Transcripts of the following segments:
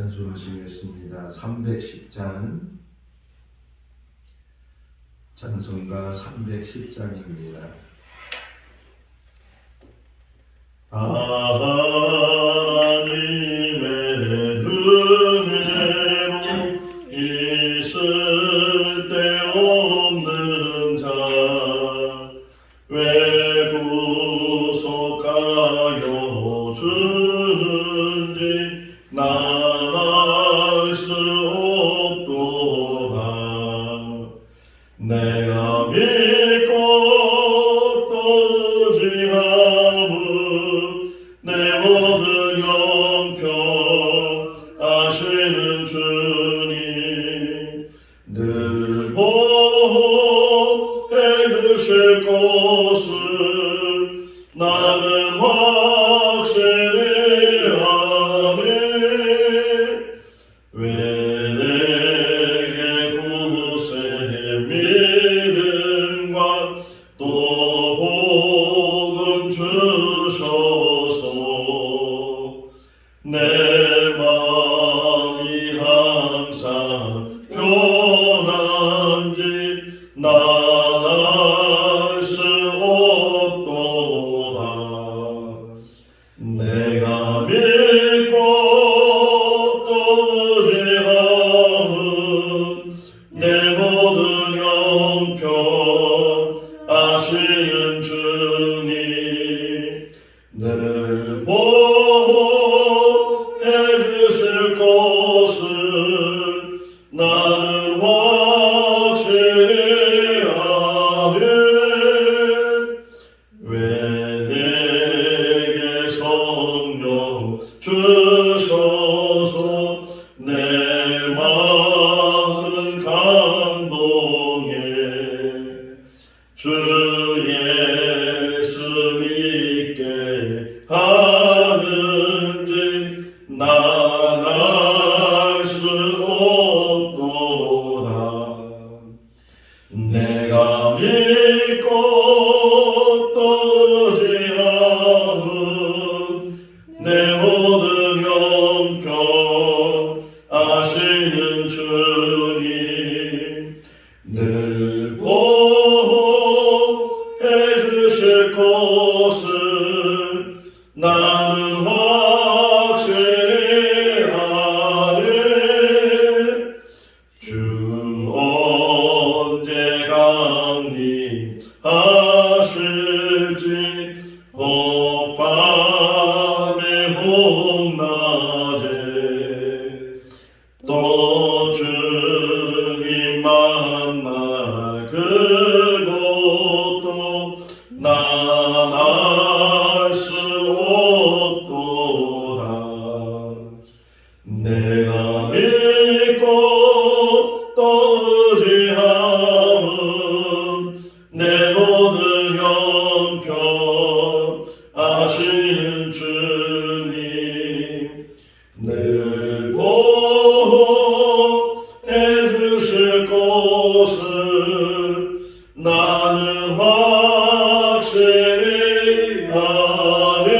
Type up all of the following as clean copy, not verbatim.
찬송하시겠습니다. 310장 찬송가 310장입니다. 하나님의 은혜로 있을 데 없는 자 왜 구속하여 주는지 난 알 수 없도다. 내가 믿고 또 의지함은 내 모든 형편 아시는 주님 늘 보호해 주실 것을 나는 확실히 아네. 왜 내게 구세 믿음과 또 복음 주셔서 내 마음이 항상 편한지 난 알 수 없도다. 내가 믿고 또 의지함은 내 모든 형편 아시는 주님 늘 보호해 주실 것을 나는 확실히 아네. 왜 내게 성령 주셔서 내 마음은 감동해. 주 예수 믿게 하는지 난 알 수 없도다. 내가 믿고 또 의지함은 내 모든 형편 아시는 주님 늘 보호해 주실 것을 나는 확실히 아네. 주 언제 강림하실지 혹밤에 혹낮에 또 주님 만날 그것도 난 알 수 없도다. 내가 믿고 또 의지함은 내 모든 형편 아시는 주님 늘 보호해 주실 것을 나는 확실히 아네.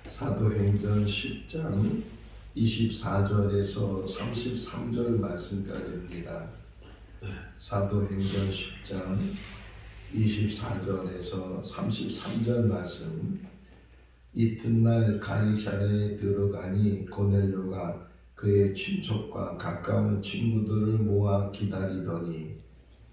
사도행전 10장 24절에서 33절 말씀까지입니다. 사도행전 10장 24절에서 33절 말씀. 이튿날 가이사랴에 들어가니 고넬료가 그의 친척과 가까운 친구들을 모아 기다리더니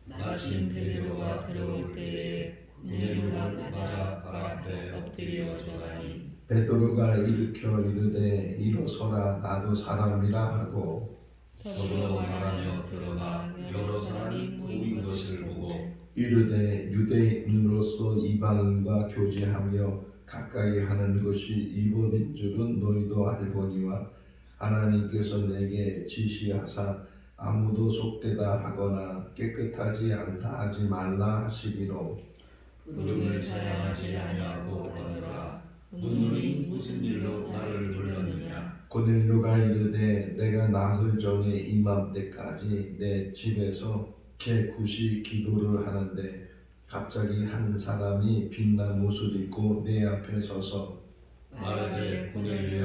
마침 베드로가 들어올 때에 고넬료가 맞아 발 앞에 엎드려 절하니 베드로가 일으켜 이르되 일어서라 나도 사람이라 하고 더불어 말하며 들어가 여러 사람이 모인 것을 보고 이르되 유대인으로서 이방인과 교제하며 가까이 하는 것이 이법인 줄은 너희도 알거니와 하나님께서 내게 지시하사 아무도 속되다 하거나 깨끗하지 않다 하지 말라 하시기로 부름을 자양하지 아니하고 하노라. 너희 무슨 일로 나를 불렀느냐? 고넬료가 이르되 내가 나흘 전에 이맘때까지 내 집에서 제9시 기도를 하는데 갑자기 한 사람이 빛난 옷을 입고 내 앞에 서서 말하되 고넬료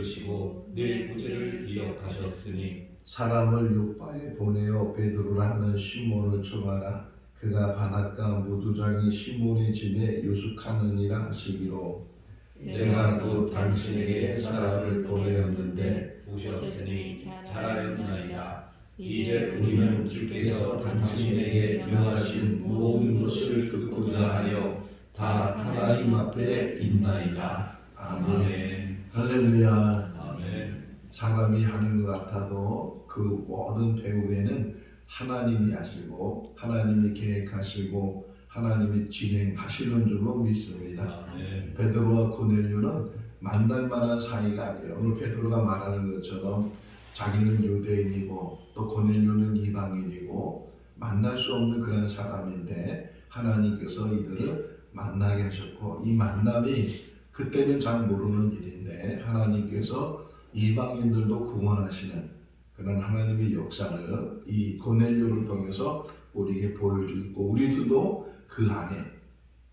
들으시고 내 구제를 기억하셨으니 사람을 요바에 보내어 베드로라는 시몬을 청하라. 그가 바닷가 무두장이 시몬의 집에 유숙하느니라 하시기로 내가 곧 당신에게 사람을 보내었는데 오셨으니 잘하였나이다. 이제 우리는 주께서 당신에게 명하신 모든 것을 듣고자 하여 다 하나님 앞에 있나이다. 아멘. 할렐루야. 아멘. 사람이 하는 것 같아도 그 모든 배후에는 하나님이 하시고 하나님이 계획하시고 하나님이 진행하시는 줄로 믿습니다. 아멘. 베드로와 고넬료는 만날 만한 사이가 아니에요. 오늘 베드로가 말하는 것처럼 자기는 유대인이고 또 고넬료는 이방인이고 만날 수 없는 그런 사람인데 하나님께서 이들을 만나게 하셨고 이 만남이 그때는 잘 모르는 일인데 하나님께서 이방인들도 구원하시는 그런 하나님의 역사를 이 고넬료를 통해서 우리에게 보여주고 우리들도 그 안에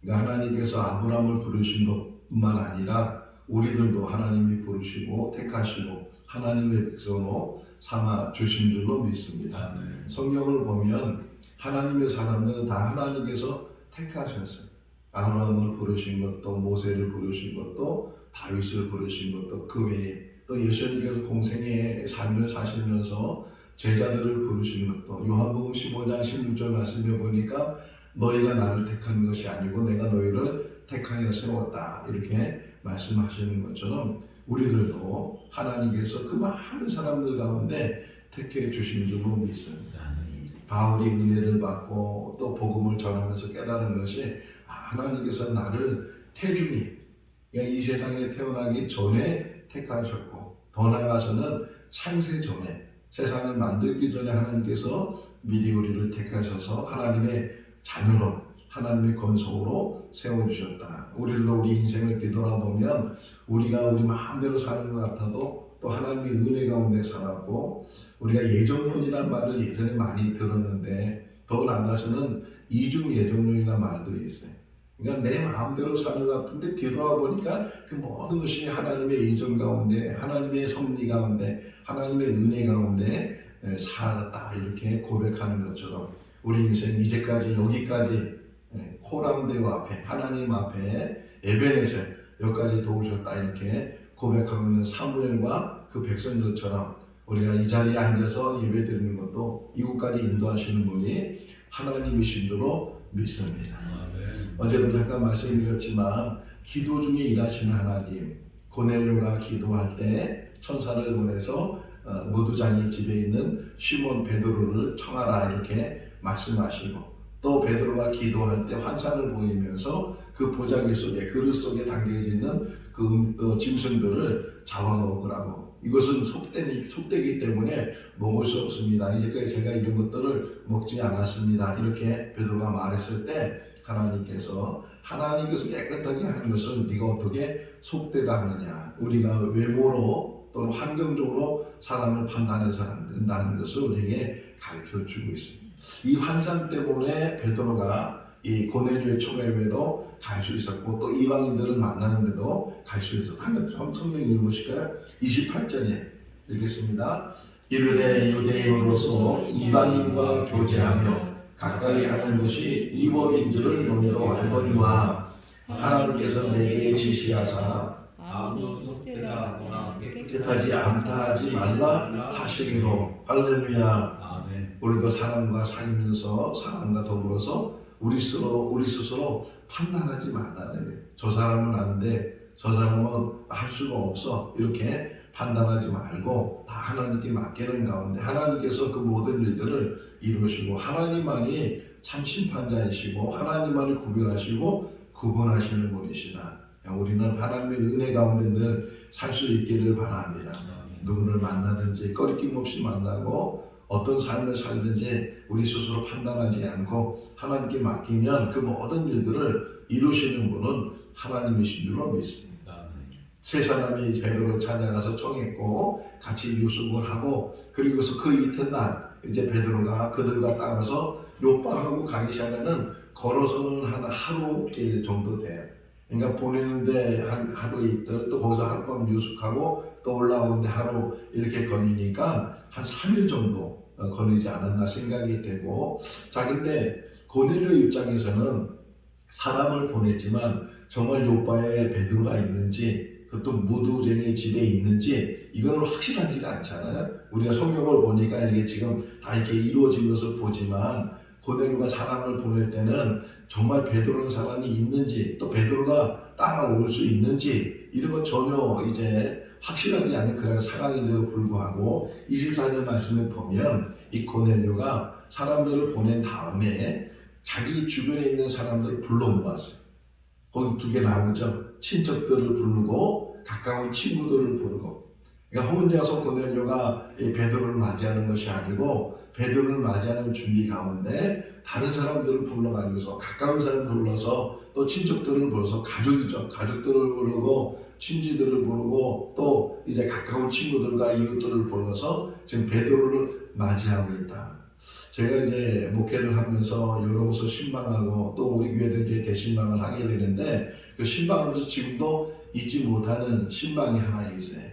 그러니까 하나님께서 아브라함을 부르신 것뿐만 아니라 우리들도 하나님이 부르시고 택하시고 하나님의 백성으로 삼아 주신 줄로 믿습니다. 아멘. 성경을 보면 하나님의 사람들은 다 하나님께서 택하셨어요. 아브라함을 부르신 것도 모세를 부르신 것도 다윗을 부르신 것도 그 외에 또 예수님께서 공생의 삶을 사시면서 제자들을 부르신 것도 요한복음 15장 16절 말씀에 보니까 너희가 나를 택한 것이 아니고 내가 너희를 택하여 세웠다 이렇게 말씀하시는 것처럼 우리들도 하나님께서 그 많은 사람들 가운데 택해 주신 줄로 믿습니다. 바울이 은혜를 받고 또 복음을 전하면서 깨달은 것이 하나님께서 나를 태중이 그러니까 이 세상에 태어나기 전에 택하셨고 더 나아가서는 창세 전에 세상을 만들기 전에 하나님께서 미리 우리를 택하셔서 하나님의 자녀로 하나님의 건속으로 세워주셨다. 우리들도 우리 인생을 뒤돌아보면 우리가 우리 마음대로 사는 것 같아도 또 하나님의 은혜 가운데 살았고 우리가 예정론이라는 말을 예전에 많이 들었는데 더 나아가서는 이중 예정론이라는 말도 있어요. 그러니까 내 마음대로 사는 것 같은데 뒤돌아보니까 그 모든 것이 하나님의 예정 가운데 하나님의 섭리 가운데 하나님의 은혜 가운데 살았다 이렇게 고백하는 것처럼 우리 인생 이제까지 여기까지 코람데오 앞에 하나님 앞에 에베네셀 여기까지 도우셨다 이렇게 고백하고 있는 사무엘과 그 백성들처럼 우리가 이 자리에 앉아서 예배드리는 것도 이곳까지 인도하시는 분이 하나님이신 줄로 믿습니다. 어제도 잠깐 말씀드렸지만 기도 중에 일하시는 하나님 고넬료가 기도할 때 천사를 보내서 무두장이 집에 있는 시몬 베드로를 청하라 이렇게 말씀하시고 또 베드로가 기도할 때 환상을 보이면서 그 보자기 속에 그릇 속에 담겨 있는 그 짐승들을 잡아먹으라고 이것은 속되기 때문에 먹을 수 없습니다. 이제까지 제가 이런 것들을 먹지 않았습니다. 이렇게 베드로가 말했을 때 하나님께서 깨끗하게 하는 것을 네가 어떻게 속되다 하느냐. 우리가 외모로 또는 환경적으로 사람을 판단해서는 안 된다는 것을 우리에게 가르쳐주고 있습니다. 이 환상 때문에 베드로가 이 고넬료의 초대에도 갈 수 있었고 또 이방인들을 만나는데도 갈 수 있었고 한번 성경 읽어보실까요? 28절에 읽겠습니다. 이르되 유대인으로서 이방인과 교제하며 가까이 하는 것이 이법인 줄을 너희도 알거니와 하나님께서 내게 지시하사 아무도 속되다 하거나 깨끗하지 않다 하지 말라 하시기로. 할렐루야. 아멘. 우리도 사람과 살면서 사람과 더불어서 우리 스스로 판단하지 말라는 거예요. 저 사람은 안 돼, 저 사람은 할 수가 없어 이렇게 판단하지 말고 다 하나님께 맡기는 가운데 하나님께서 그 모든 일들을 이루시고 하나님만이 참 심판자이시고 하나님만을 구별하시고 구분하시는 분이시다. 우리는 하나님의 은혜 가운데 늘 살 수 있기를 바랍니다. 누구를 만나든지 꺼리낌 없이 만나고 어떤 삶을 살든지 우리 스스로 판단하지 않고 하나님께 맡기면 그 모든 일들을 이루시는 분은 하나님이신 줄로 믿습니다. 세 사람이 베드로를 찾아가서 청했고 같이 유숙을 하고 그리고서 그 이튿날 이제 베드로가 그들과 따라서 요바하고 가기 전에는 걸어서는 한 하루 길 정도 돼요. 그러니까 보내는데 하루 이틀, 또 거기서 하룻밤 유숙하고 또 올라오는데 하루 이렇게 걸리니까 한 3일 정도 걸리지 않았나 생각이 되고, 자 근데 고넬료 입장에서는 사람을 보냈지만 정말 요바에 베드로가 있는지, 그것도 무두쟁이 집에 있는지 이거는 확실하지가 않잖아요. 우리가 성경을 보니까 이게 지금 다 이렇게 이루어진 것을 보지만 고넬료가 사람을 보낼 때는 정말 베드로라는 사람이 있는지, 또 베드로가 따라올 수 있는지 이런 건 전혀 이제 확실하지 않은 그런 상황인데도 불구하고 24절 말씀을 보면 이 고넬료가 사람들을 보낸 다음에 자기 주변에 있는 사람들을 불러 모았어요. 거기 두 개 나오죠. 친척들을 부르고 가까운 친구들을 부르고. 그러니까 혼자서 고넬료가 이 베드로를 맞이하는 것이 아니고 베드로를 맞이하는 준비 가운데 다른 사람들을 불러가지고서 가까운 사람을 불러서 또 친척들을 불러서 가족이죠. 가족들을 부르고 친지들을 부르고 또 이제 가까운 친구들과 이웃들을 불러서 지금 베드로를 맞이하고 있다. 제가 이제 목회를 하면서 여러 곳을 신방하고 또 우리 교회도 이제 대신방을 하게 되는데 그 신방하면서 지금도 잊지 못하는 신방이 하나 있어요.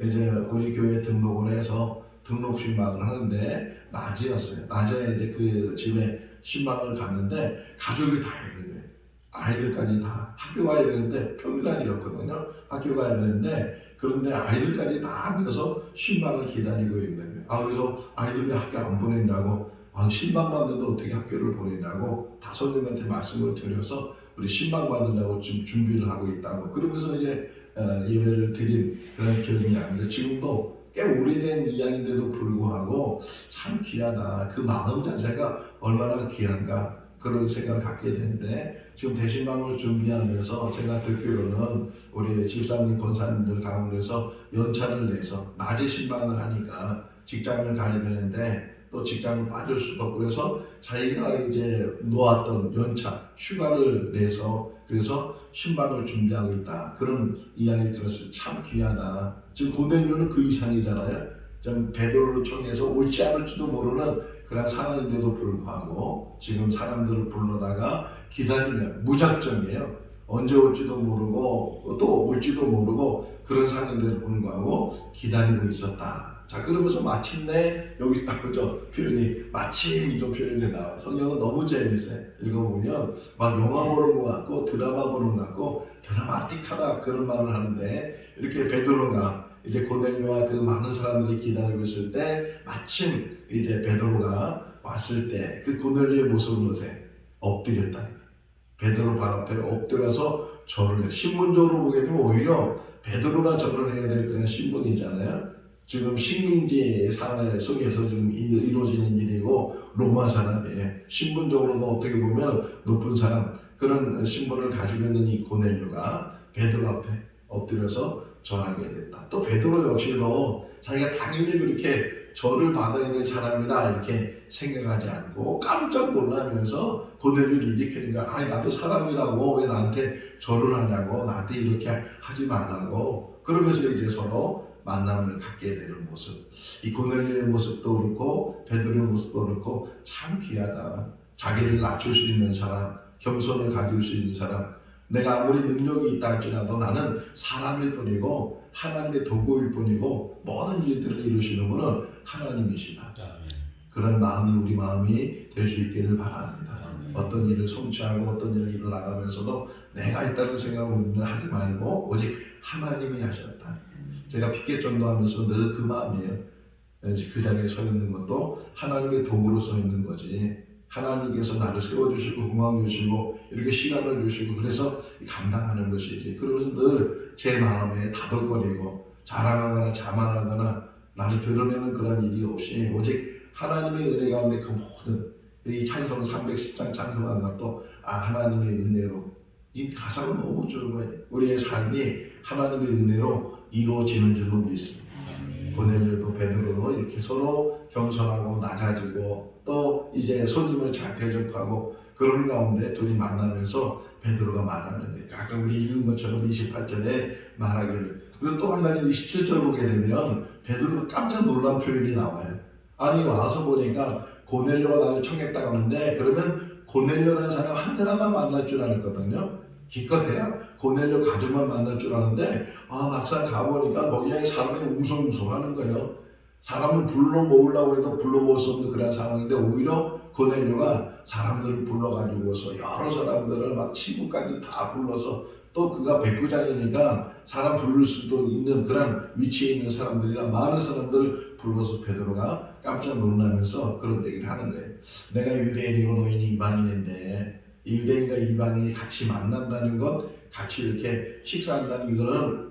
이제 우리 교회에 등록을 해서 등록 신방을 하는데 낮이었어요. 낮에 이제 그 집에 신방을 갔는데 가족이 다 있는 거예요. 아이들까지 다 학교 가야 되는데 평일날이었거든요. 학교 가야 되는데 그런데 아이들까지 다 모여서 신방을 기다리고 있는 거예요. 그래서 아이들이 학교 안 보냈냐고, 신방 받는데 어떻게 학교를 보내냐고 다섯님한테 말씀을 드려서 우리 신방 받으려고 지금 준비를 하고 있다고. 그러면서 이제 예배를 드린 그런 기억이 나는데 지금도 꽤 오래된 이야기인데도 불구하고 참 귀하다. 그 마음 자세가 얼마나 귀한가 그런 생각을 갖게 되는데, 지금 대신방을 준비하면서 제가 듣기로는 우리 집사님 권사님들 가운데서 연차를 내서 낮에 신방을 하니까 직장을 가야 되는데 또 직장을 빠질 수도 없고 그래서 자기가 이제 놓았던 연차 휴가를 내서 그래서 신방을 준비하고 있다. 그런 이야기를 들었을 때 참 귀하다. 지금 고넬료는 그 이상이잖아요. 좀 베드로를 통해서 올지 않을지도 모르는 그런 상황인데도 불구하고 지금 사람들을 불러다가 기다리면 무작정이에요. 언제 올지도 모르고 또 올지도 모르고 그런 상황인데도 불구하고 기다리고 있었다. 자, 그러면서 마침내 여기 딱 그죠? 표현이 마침 이런 표현이 나와요. 성경은 너무 재밌어요. 읽어보면 막 영화 보는 것 같고 드라마 보는 것 같고 드라마틱하다 그런 말을 하는데, 이렇게 베드로가 이제 고넬료와 그 많은 사람들이 기다리고 있을 때 마침 이제 베드로가 왔을 때 그 고넬료의 모습을 보세요. 엎드렸다. 베드로 발 앞에 엎드려서 절을 해요. 신분적으로 보게 되면 오히려 베드로가 절을 해야 될 그런 신분이잖아요. 지금 식민지 사회 속에서 지금 이루어지는 일이고 로마 사람이에요. 신분적으로도 어떻게 보면 높은 사람, 그런 신분을 가지고 있는 이 고넬료가 베드로 앞에 엎드려서 절하게 됐다. 또 베드로 역시도 자기가 당연히 그렇게 절을 받아야 될 사람이라 이렇게 생각하지 않고 깜짝 놀라면서 고넬료를 일으키니까 나도 사람이라고 왜 나한테 절을 하냐고, 나한테 이렇게 하지 말라고. 그러면서 이제 서로 만남을 갖게 되는 모습, 이 고넬료의 모습도 그렇고 베드로의 모습도 그렇고 참 귀하다. 자기를 낮출 수 있는 사람, 겸손을 가질 수 있는 사람, 내가 아무리 능력이 있다 할지라도 나는 사람일 뿐이고 하나님의 도구일 뿐이고 모든 일들을 이루시는 분은 하나님이시다. 그런 마음이 우리 마음이 될 수 있기를 바랍니다. 어떤 일을 성취하고 어떤 일을 이뤄나가면서도 내가 있다는 생각을 하지 말고 오직 하나님이 하셨다. 제가 피켓 전도하면서 늘 그 마음이에요. 그 자리에 서 있는 것도 하나님의 도구로 서 있는 거지. 하나님께서 나를 세워주시고 공항 주시고 이렇게 시간을 주시고 그래서 감당하는 것이지. 그러면서 늘 제 마음에 다독거리고 자랑하거나 자만하거나 나를 드러내는 그런 일이 없이 오직 하나님의 은혜 가운데 그 모든 이 찬송 310장 찬송한 것도 하나님의 은혜로, 이 가사가 너무 좋은 거예요. 우리의 삶이 하나님의 은혜로 이루어지는 줄로 믿습니다. 고넬료도 베드로도 이렇게 서로 겸손하고 낮아지고 또 이제 손님을 잘 대접하고 그런 가운데 둘이 만나면서 베드로가 말하는 거예요. 아까 우리 읽은 것처럼 28절에 말하기를. 그리고 또 한 가지 27절 보게 되면 베드로가 깜짝 놀란 표현이 나와요. 아니 와서 보니까 고넬료가 나를 청했다고 하는데, 그러면 고넬료라는 사람 한 사람만 만날 줄 알았거든요. 기껏해야 고넬료 가족만 만날 줄 아는데 막상 가보니까 거기에 사람이 웅성웅성하는 거예요. 사람을 불러 모으려고 해도 불러 모을 수 없는 그런 상황인데 오히려 고넬료가 사람들을 불러가지고서 여러 사람들을 막 친구까지 다 불러서 또 그가 백부장이니까 사람 부를 수도 있는 그런 위치에 있는 사람들이나 많은 사람들을 불러서 베드로가 깜짝 놀라면서 그런 얘기를 하는 거예요. 내가 유대인이고 너희는 이방인인데 유대인과 이방인이 같이 만난다는 것, 같이 이렇게 식사한다는 이거는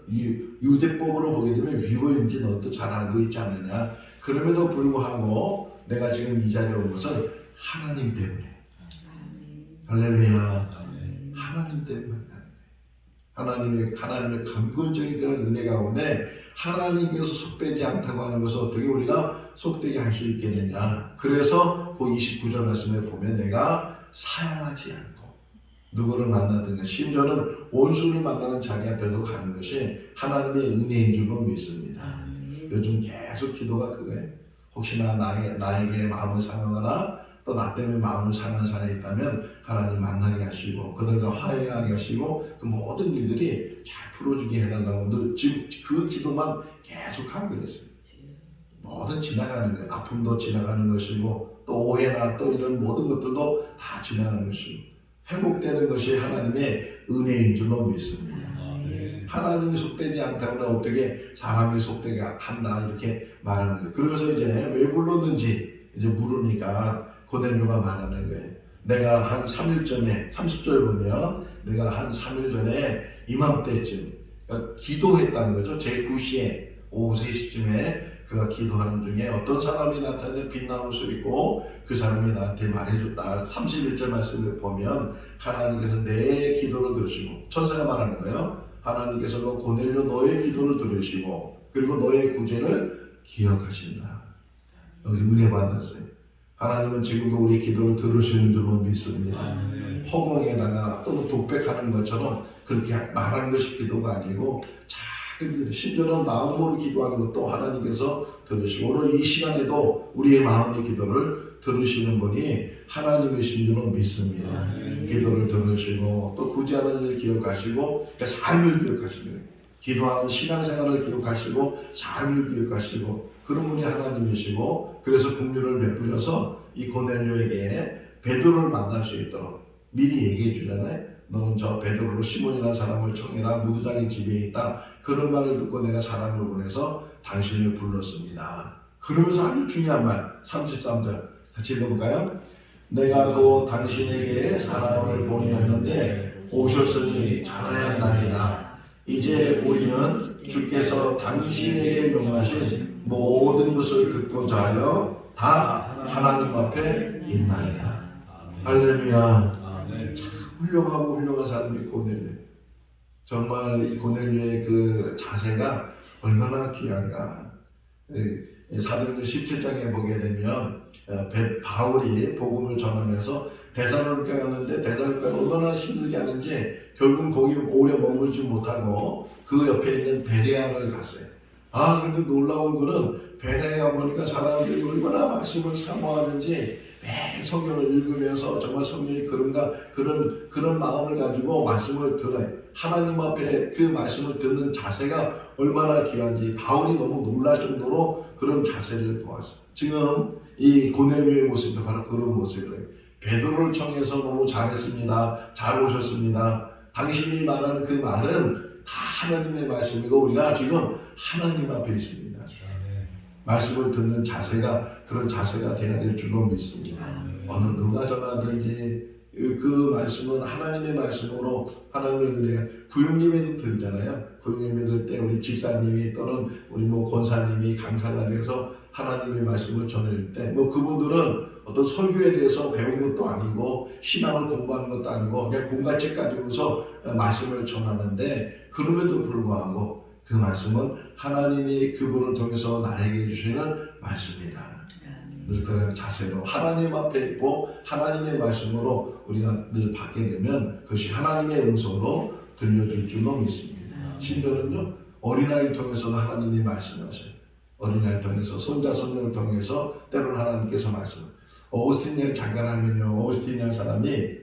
유대법으로 보게 되면 위법인지 너도 잘 알고 있지 않느냐. 그럼에도 불구하고 내가 지금 이 자리에 온 것은 하나님 때문에. 할렐루야. 하나님 때문에 만나는 거예요. 하나님의 강권적인 그런 은혜 가운데 하나님께서 속되지 않다고 하는 것을 어떻게 우리가 속되게 할 수 있게 되냐. 그래서 그 29절 말씀에 보면 내가 사양하지 않고 누구를 만나든가 심지어는 원수를 만나는 자기 앞에도 가는 것이 하나님의 은혜인 줄로 믿습니다. 요즘 계속 기도가 그거예요. 혹시나 나에게 마음을 상하거나 또 나 때문에 마음을 상한 사람이 있다면 하나님 만나게 하시고 그들과 화해하게 하시고 그 모든 일들이 잘 풀어주게 해달라고 늘 지금 그 기도만 계속 하고 있어요. 뭐든 지나가는 거예요. 아픔도 지나가는 것이고 또 오해나 또 이런 모든 것들도 다 지나가는 것이고 회복되는 것이 하나님의 은혜인 줄로 믿습니다. 하나님이 속되지 않다고는 어떻게 사람이 속되게 한다 이렇게 말하는 거예요. 그러면서 이제 왜 불렀는지 이제 물으니까 고넬료가 말하는 거예요. 내가 한 3일 전에 30절 보면 내가 한 3일 전에 이맘때쯤 그러니까 기도했다는 거죠. 제9시에 오후 3시쯤에 그가 기도하는 중에 어떤 사람이 나한테 빛나는 옷을 입고 그 사람이 나한테 말해줬다. 31절 말씀을 보면 하나님께서 내 기도를 들으시고 천사가 말하는 거예요. 하나님께서 너 고넬료 너의 기도를 들으시고 그리고 너의 구제를 기억하신다. 여기 은혜 받았어요. 하나님은 지금도 우리 기도를 들으시는 줄로 믿습니다. 허공에다가 또는 독백하는 것처럼 그렇게 말하는 것이 기도가 아니고 작은 일, 심지어는 마음으로 기도하는 것도 하나님께서 들으시고 오늘 이 시간에도 우리의 마음의 기도를 들으시는 분이 하나님이신 줄로 믿습니다. 기도를 들으시고 또 구제하는 일 기억하시고 삶을 기억하시는 거예요. 기도하는 신앙생활을 기억하시고 삶을 기억하시고 그런 분이 하나님이시고 그래서 긍휼을 베푸셔서 이 고넬료에게 베드로를 만날 수 있도록 미리 얘기해 주잖아요. 너는 저 베드로로 시몬이라는 사람을 청해라. 무두장이 집에 있다. 그런 말을 듣고 내가 사람을 보내서 당신을 불렀습니다. 그러면서 아주 중요한 말 33절 같이 읽어볼까요? 내가 곧 당신에게 사람을 보내었는데 오셨으니 잘하였나이다. 이제 우리는 주께서 당신에게 명하신 모든 것을 듣고자 하여 다 하나님 앞에 있나이다. 할렐루야. 참 훌륭하고 훌륭한 사람이 고넬료. 정말 이 고넬료의 그 자세가 얼마나 귀한가. 사도행전 17장에 보게 되면 바울이 복음을 전하면서 데살로니가 갔는데 데살로니가 얼마나 힘들게 하는지 결국 거기 오래 머물지 못하고 그 옆에 있는 베레아를 갔어요. 근데 놀라운 거는 베레아에 가보니까 사람들이 얼마나 말씀을 사모하는지 매일 성경을 읽으면서 정말 성경의 그런 마음을 가지고 말씀을 들어요. 하나님 앞에 그 말씀을 듣는 자세가 얼마나 귀한지 바울이 너무 놀랄 정도로 그런 자세를 보았어요. 지금 이 고넬료의 모습도 바로 그런 모습이에요. 베드로를 청해서 너무 잘했습니다. 잘 오셨습니다. 당신이 말하는 그 말은 다 하나님의 말씀이고 우리가 지금 하나님 앞에 있습니다. 말씀을 듣는 자세가 그런 자세가 되어야 될 줄로 믿습니다. 어느 누가 전하든지 그 말씀은 하나님의 말씀으로 하나님의 은혜. 구육예배도 드리잖아요. 구육예배 드릴 때 우리 집사님이 또는 우리 권사님이 강사가 돼서 하나님의 말씀을 전할 때 그분들은 어떤 설교에 대해서 배운 것도 아니고 신앙을 공부하는 것도 아니고 그냥 공갈책 가지고서 말씀을 전하는데 그럼에도 불구하고 그 말씀은 하나님이 그분을 통해서 나에게 주시는 말씀이다. 늘 그런 자세로 하나님 앞에 있고 하나님의 말씀으로 우리가 늘 받게 되면 그것이 하나님의 음성으로 들려줄 줄로 믿습니다. 심지어는요 어린아이를 통해서도 하나님이 말씀하셔요. 어린아이를 통해서 손자 손녀를 통해서 때로는 하나님께서 말씀. 오스틴 양 잠깐 하면요 오스틴 양 사람이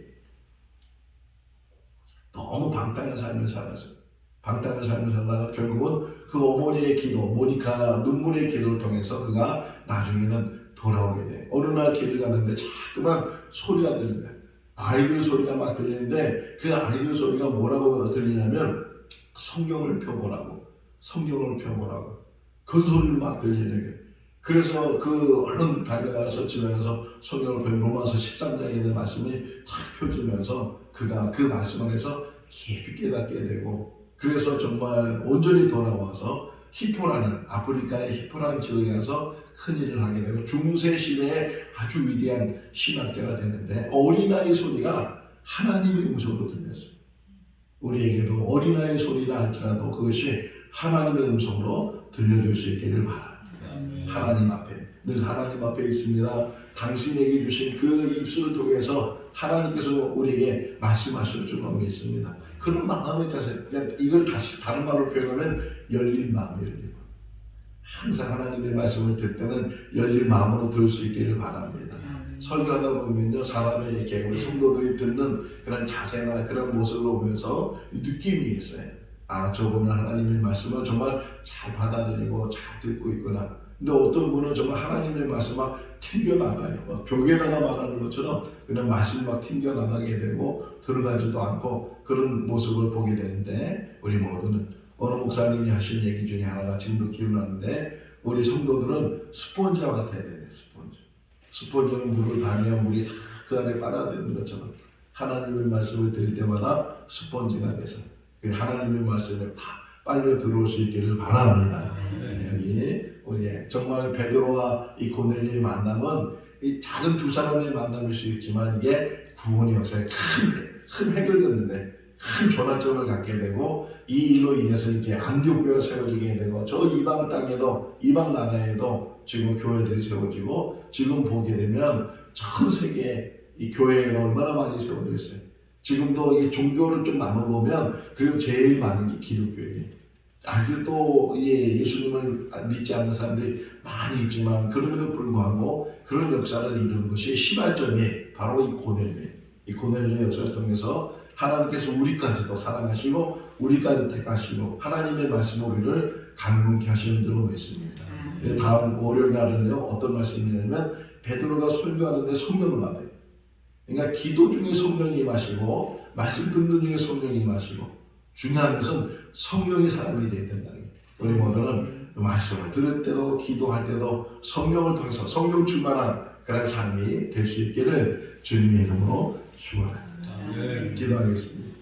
너무 방탕한 삶을 살았어요. 방탕한 삶을 살다가 결국은 그 어머니의 기도, 모니카 눈물의 기도를 통해서 그가 나중에는 돌아오게 돼요. 어느 날 길을 가는데 자꾸만 소리가 들리는 거예요. 아이들 소리가 막 들리는데 그 아이들 소리가 뭐라고 들리냐면 성경을 펴보라고, 성경을 펴보라고 그 소리를 막 들리는 거예요. 그래서 그 얼른 달려가서 집에 가서 성경을 펴면 로마서 13장에 있는 말씀이 탁 펴지면서 그가 그 말씀 안에서 깊이 깨닫게 되고, 그래서 정말 온전히 돌아와서 히포라는 아프리카의 히포라는 지역에 가서 큰 일을 하게 되고 중세 시대의 아주 위대한 신학자가 되는데, 어린아이 소리가 하나님의 음성으로 들렸어요. 우리에게도 어린아이 소리라 할지라도 그것이 하나님의 음성으로 들려줄 수 있기를 바랍니다. 하나님 앞에, 늘 하나님 앞에 있습니다. 당신에게 주신 그 입술을 통해서 하나님께서 우리에게 말씀하실 줄 믿습니다. 그런 마음의 자세, 이걸 다시 다른 말로 표현하면 열린 마음이 열린 마음. 항상 하나님의 말씀을 듣을 때는 열린 마음으로 들을 수 있기를 바랍니다. 설교하다 보면요, 사람의 이렇게 우리 성도들이 듣는 그런 자세나 그런 모습을 보면서 느낌이 있어요. 아, 저분은 하나님의 말씀을 정말 잘 받아들이고 잘 듣고 있구나. 근데 어떤 분은 정말 하나님의 말씀 막 튕겨나가요. 막 벽에다가 말하는 것처럼 그냥 말씀이 막 튕겨나가게 되고 들어가지도 않고 그런 모습을 보게 되는데, 우리 모두는 어느 목사님이 하신 얘기 중에 하나가 지금도 기억나는데, 우리 성도들은 스폰지와 같아야 되는데, 스폰지는 물을 가면 물이 다 그 안에 빨아들이는 것처럼 하나님의 말씀을 들을 때마다 스폰지가 돼서 하나님의 말씀을 다 빨려 들어올 수 있기를 바랍니다. 여기 우리 정말 베드로와 이 고넬료의 만남은 이 작은 두 사람의 만남일 수 있지만 이게 구원의 역사에 큰 획을 긋는 거예요. 큰 전환점을 갖게 되고 이 일로 인해서 이제 안디옥 교회가 세워지게 되고 저 이방 땅에도, 이방 나라에도 지금 교회들이 세워지고, 지금 보게 되면 전 세계에 이 교회가 얼마나 많이 세워져 있어요. 지금도 이 종교를 좀 나눠보면 그리고 제일 많은 게 기독교예요. 아주 또 예수님을 믿지 않는 사람들이 많이 있지만 그럼에도 불구하고 그런 역사를 이루는 것이 시발점이 바로 이 고넬료예요. 이 고넬료의 역사를 통해서 하나님께서 우리까지도 사랑하시고 우리까지 택하시고 하나님의 말씀으로 우리를 강건케 하시는 줄로 믿습니다. 다음 월요일 날은요, 어떤 말씀이냐면 베드로가 설교하는데 성령을 받아요. 그러니까 기도 중에 성령이 임하시고 말씀 듣는 중에 성령이 임하시고, 중요한 것은 성령의 사람이 되어야 된다는 거예요. 우리 모두는 말씀을 들을 때도 기도할 때도 성령을 통해서 성령 충만한 그런 삶이 될 수 있기를 주님의 이름으로 축원합니다. 기도하겠습니다.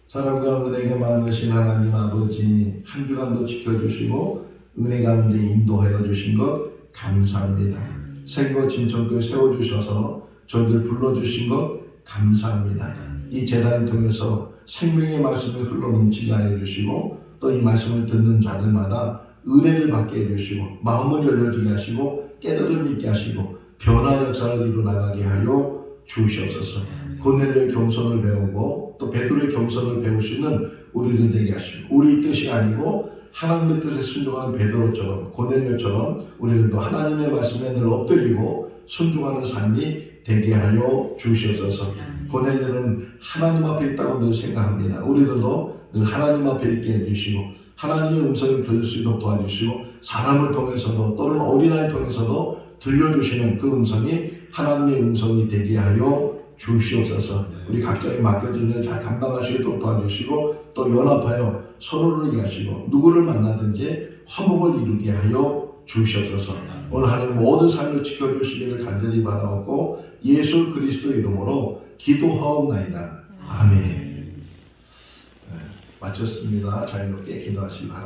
사랑과 은혜가 많으신 하나님 아버지, 한 주간도 지켜주시고 은혜 가운데 인도하여 주신 것 감사합니다. 생거 진천교회 세워주셔서 저희들 불러주신 것 감사합니다. 이 재단을 통해서 생명의 말씀이 흘러넘치게 하여 주시고 또 이 말씀을 듣는 자들마다 은혜를 받게 해주시고 마음을 열려주게 하시고 깨달음을 있게 하시고 변화 역사를 이루어나가게 하여 주시옵소서. 고넬료의 겸손을 배우고 또 베드로의 겸손을 배울 수 있는 우리들 되게 하시고, 우리 뜻이 아니고 하나님의 뜻에 순종하는 베드로처럼 고넬료처럼 우리들도 하나님의 말씀에 늘 엎드리고 순종하는 삶이 되게 하여 주시옵소서. 고넬료는 하나님 앞에 있다고 늘 생각합니다. 우리들도 늘 하나님 앞에 있게 해주시고 하나님의 음성을 들을 수 있도록 도와주시고, 사람을 통해서도 또는 어린아이를 통해서도 들려주시는 그 음성이 하나님의 음성이 되게 하여 주시옵소서. 우리 각자의 맡겨진 일 잘 감당하시도록 도와주시고 또 연합하여 서로를 이해하시고 누구를 만나든지 화목을 이루게 하여 주시옵소서. 오늘 하나님 모든 삶을 지켜주시기를 간절히 바라옵고 예수 그리스도 이름으로 기도하옵나이다. 아멘. 마쳤습니다. 자유롭게 기도하시기 바랍니다.